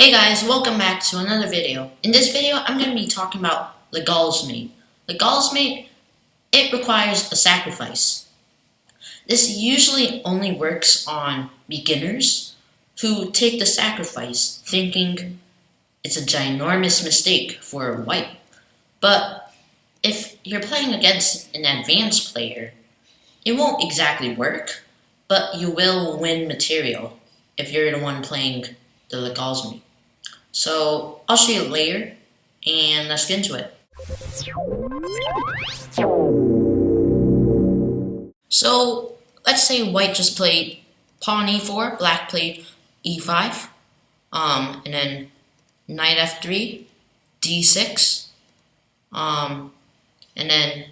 Hey guys, welcome back to another video. In this video, I'm going to be talking about Legál'S mate. Legál'S mate, it requires a sacrifice. This usually only works on beginners who take the sacrifice thinking it's a ginormous mistake for white. But if you're playing against an advanced player, it won't exactly work, but you will win material if you're the one playing the Legál'S mate. So I'll show you later, and let's get into it. So let's say white just played pawn e4, black played e5, and then knight f3, d6, and then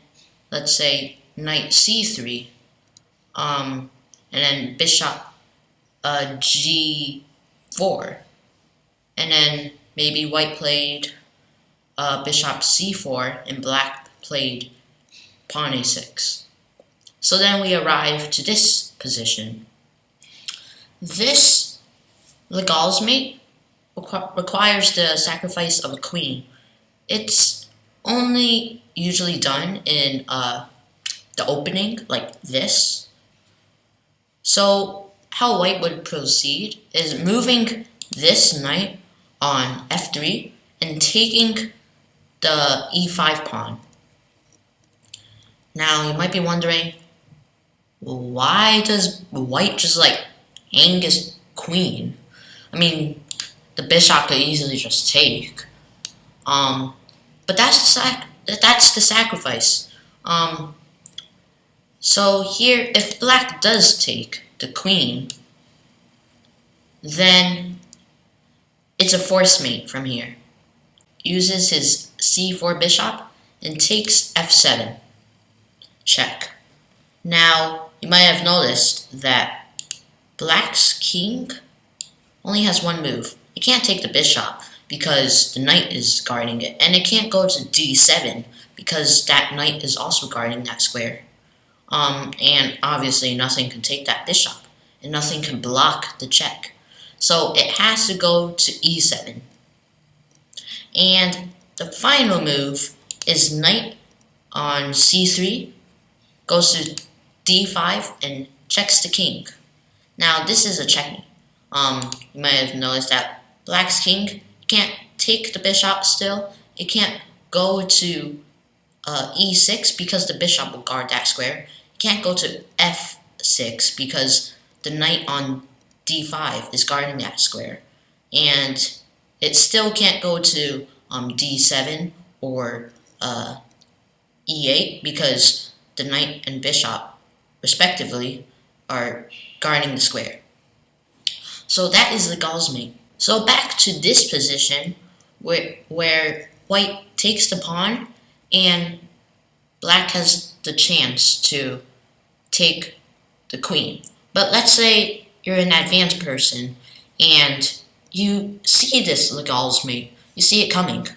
let's say knight c3, and then bishop g4. And then maybe white played bishop c4 and black played pawn a6. So then we arrive to this position. This Legál'S mate requires the sacrifice of a queen. It's only usually done in the opening, like this. So how white would proceed is moving this knight on f3 and taking the e5 pawn. Now you might be wondering, why does white just hang his queen? I mean, the bishop could easily just take. But that's the sacrifice. So here, if black does take the queen, then it's a force mate from here. Uses his c4 bishop and takes f7. Check. Now, you might have noticed that black's king only has one move. It can't take the bishop because the knight is guarding it, and it can't go to d7 because that knight is also guarding that square. And obviously nothing can take that bishop, and nothing can block the check. So it has to go to e7. And the final move is knight on c3, goes to d5 and checks the king. Now this is a checkmate. You might have noticed that black's king can't take the bishop still. It can't go to e6 because the bishop will guard that square. It can't go to f6 because the knight on d5 is guarding that square, and it still can't go to d7 or e8 because the knight and bishop, respectively, are guarding the square. So that is the Legál'S mate. So back to this position where white takes the pawn and black has the chance to take the queen. But let's say you're an advanced person and you see this Legál'S mate. You see it coming.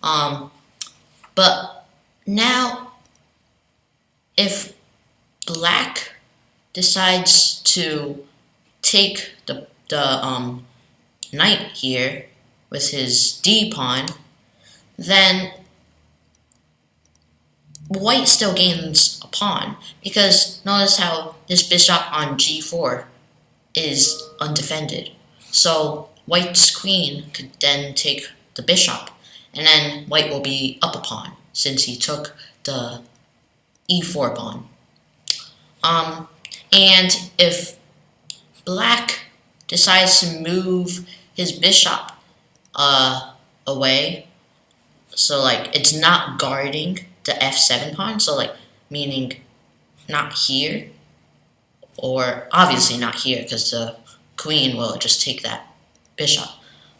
But now if black decides to take the knight here with his d pawn, then white still gains a pawn, because notice how this bishop on g4 is undefended. So white's queen could then take the bishop, and then white will be up a pawn since he took the e4 pawn. And if black decides to move his bishop away, so it's not guarding the f7 pawn, so meaning not here, or obviously not here because the queen will just take that bishop.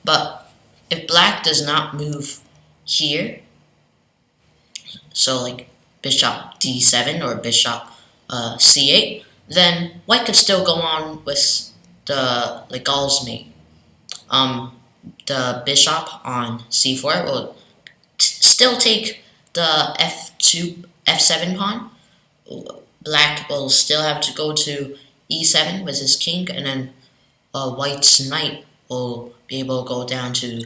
But if black does not move here, so bishop d7 or bishop c8, then white could still go on with the Legál'S mate. The bishop on c4 will still take the f7 pawn. Black will still have to go to e7 with his king, and then white's knight will be able to go down to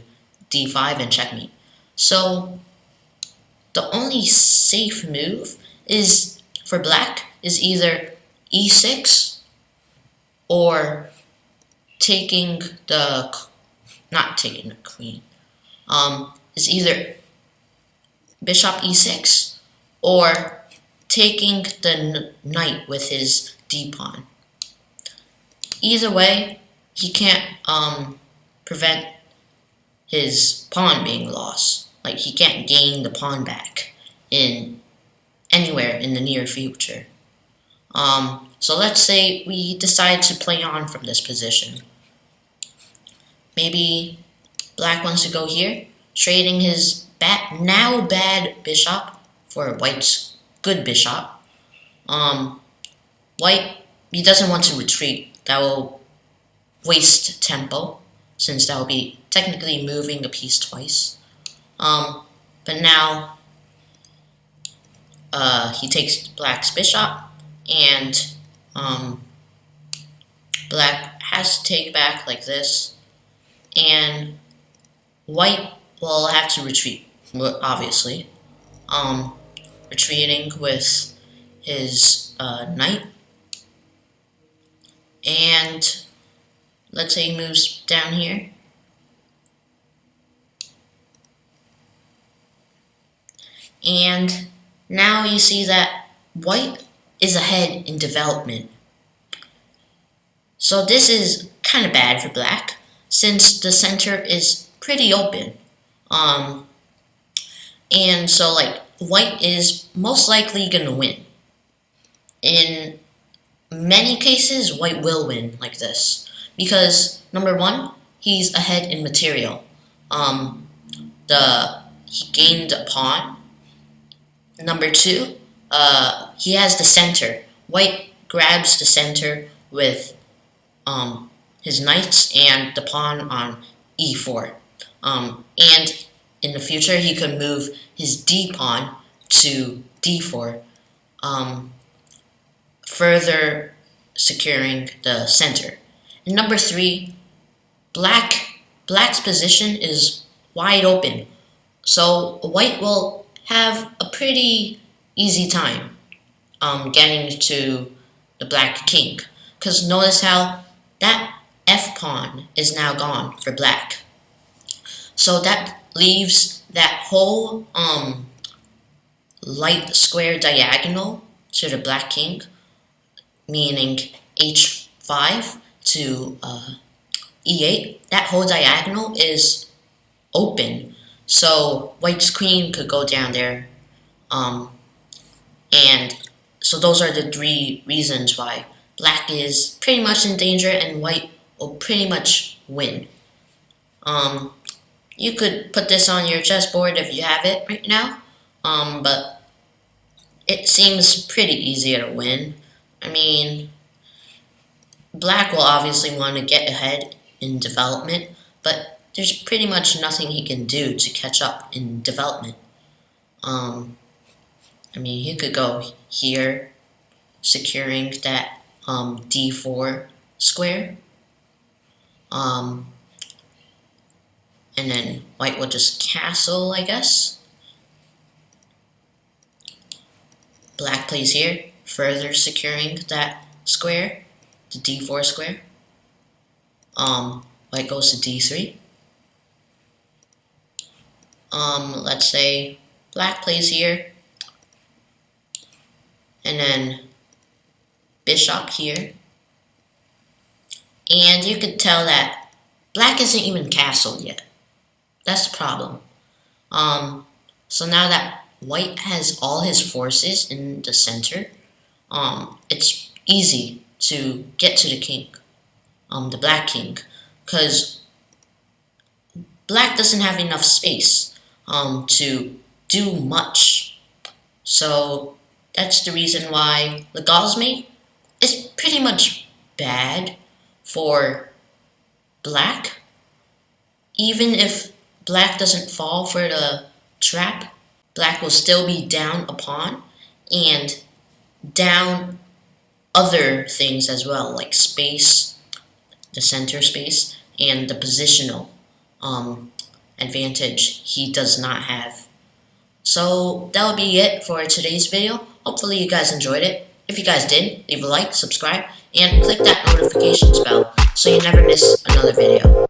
d5 and checkmate. So the only safe move is for black is either e6 or taking the not taking the queen. Is either bishop e6 or taking the knight with his d pawn. Either way, he can't prevent his pawn being lost. Like, he can't gain the pawn back in anywhere in the near future. So let's say we decide to play on from this position. Maybe black wants to go here, trading his now bad bishop for white's good bishop. White, he doesn't want to retreat. That will waste tempo, since that will be technically moving the piece twice. But now he takes black's bishop, and black has to take back like this, and white will have to retreat, obviously. Retreating with his knight, and let's say he moves down here. And now you see that white is ahead in development. So this is kind of bad for black, since the center is pretty open. And so like white is most likely going to win. In many cases, white will win like this, because number one, he's ahead in material. He gained a pawn. Number two, he has the center. White grabs the center with his knights and the pawn on e4. And in the future, he could move his d pawn to d4, further securing the center. And number three, black's position is wide open, so white will have a pretty easy time getting to the black king, because notice how that f pawn is now gone for black. So that leaves that whole light square diagonal to the black king, meaning h5 to e8. That whole diagonal is open, so white's queen could go down there. And so those are the three reasons why black is pretty much in danger and white will pretty much win. You could put this on your chessboard if you have it right now, but it seems pretty easy to win. I mean, black will obviously want to get ahead in development, but there's pretty much nothing he can do to catch up in development. I mean, he could go here, securing that d4 square. And then white will just castle, I guess. Black plays here, further securing that square, the d4 square. White goes to d3. Let's say black plays here, and then bishop here. And you could tell that black isn't even castled yet. That's the problem. So now that white has all his forces in the center, it's easy to get to the king, the black king, because black doesn't have enough space to do much. So that's the reason why Legál'S mate is pretty much bad for black. Even if black doesn't fall for the trap, black will still be down a pawn and down other things as well, like space, the center space, and the positional advantage he does not have. So that would be it for today's video. Hopefully you guys enjoyed it. If you guys did, leave a like, subscribe, and click that notifications bell so you never miss another video.